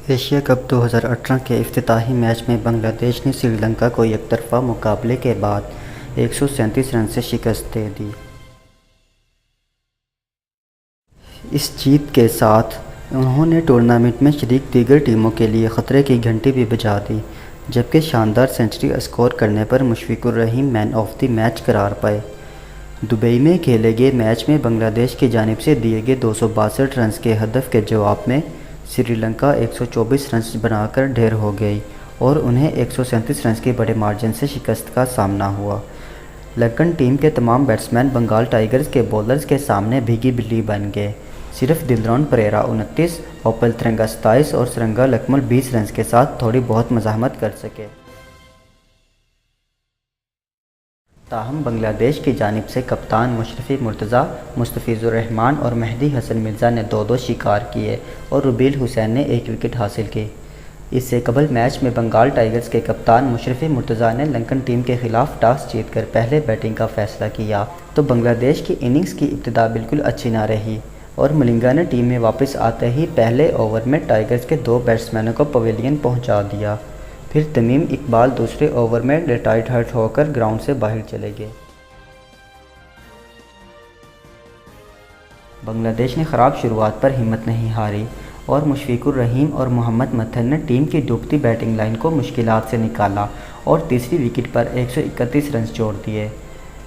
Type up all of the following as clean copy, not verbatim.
Asia cup 2018 के इफ्तिताही match में बांग्लादेश ने श्रीलंका को एकतरफ़ा मुकाबले के बाद 137 रन से शिकस्त दे दी। इस जीत के साथ उन्होंने टूर्नामेंट में शरीक दीगर टीमों के लिए ख़तरे की घंटी भी बजा दी, जबकि शानदार सेंचुरी स्कोर करने पर मुशफ़िकुर रहीम मैन ऑफ द मैच करार पाए। दुबई में खेले गए मैच में बांग्लादेश की जानिब से दिए गए 262 रन के हदफ के जवाब में श्रीलंका 124 रन बनाकर ढेर हो गई और उन्हें 137 रन के बड़े मार्जिन से शिकस्त का सामना हुआ। लंकन टीम के तमाम बैट्समैन बंगाल टाइगर्स के बॉलर्स के सामने भीगी बिल्ली बन गए। सिर्फ दिलरन परेरा 29, ओपल तिरंगा 27 और सरंगा लकमल 20 रन के साथ थोड़ी बहुत मज़ाहमत कर सके। ताहम बांग्लादेश की जानिब से कप्तान मुशर्रफी मुर्तज़ा, मुस्तफ़िज़ुर रहमान और मेहदी हसन मिर्ज़ा ने 2-2 शिकार किए और रुबील हुसैन ने 1 विकेट हासिल की। इससे कबल मैच में बंगाल टाइगर्स के कप्तान मुशर्रफी मुर्तज़ा ने लंकन टीम के खिलाफ टॉस जीतकर पहले बैटिंग का फैसला किया, तो बांग्लादेश की इनिंग्स की इब्तिदा बिल्कुल अच्छी ना रही और मलिंगा ने टीम में वापस आते ही पहले ओवर में टाइगर्स के 2 बैट्समैनों को पवेलियन पहुंचा दिया। फिर तमीम इकबाल दूसरे ओवर में रिटायर्ड हर्ट होकर ग्राउंड से बाहर चले गए। बांग्लादेश ने ख़राब शुरुआत पर हिम्मत नहीं हारी और मुशफ़िकुर रहीम और मोहम्मद मथन ने टीम की डूबती बैटिंग लाइन को मुश्किलात से निकाला और तीसरी विकेट पर 131 रन जोड़ दिए।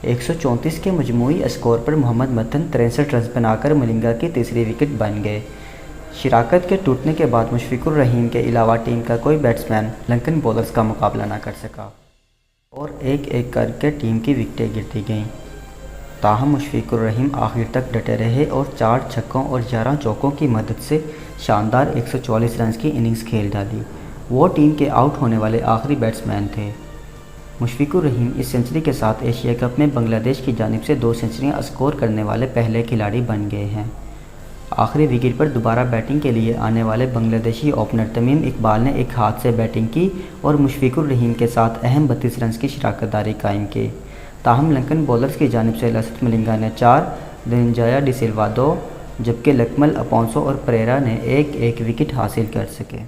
134 के मजमूई स्कोर पर मोहम्मद मथन 63 रन बनाकर मलिंगा की तीसरी विकेट बन गए। शिराकत के टूटने के बाद मुशफ़िकुर रहीम के अलावा टीम का कोई बैट्समैन लंकन बॉलर्स का मुकाबला न कर सका और एक एक करके टीम की विकेटें गिरती गईं। ताहम मुशफ़िकुर रहीम आखिर तक डटे रहे और 4 छक्कों और 11 चौकों की मदद से शानदार 144 रन की इनिंग्स खेल डाली। वो टीम के आउट होने वाले आखिरी बैट्समैन थे। मुशफ़िकुर रहीम इस सेंचुरी के साथ एशिया कप में बांग्लादेश की जानिब से 2 सेंचुरियाँ स्कोर करने वाले पहले खिलाड़ी बन गए हैं। आखिरी विकेट पर दोबारा बैटिंग के लिए आने वाले बांग्लादेशी ओपनर तमीम इकबाल ने एक हाथ से बैटिंग की और मुशफ़िकुर रहीम के साथ अहम 32 रन की शराकतदारी कायम की। ताहम लंकन बॉलर्स की जानिब से लसिथ मलिंगा ने 4, धनंजय डी सिल्वा 2, जबकि लकमल, अपोंसो और परेरा ने 1-1 विकेट हासिल कर सके।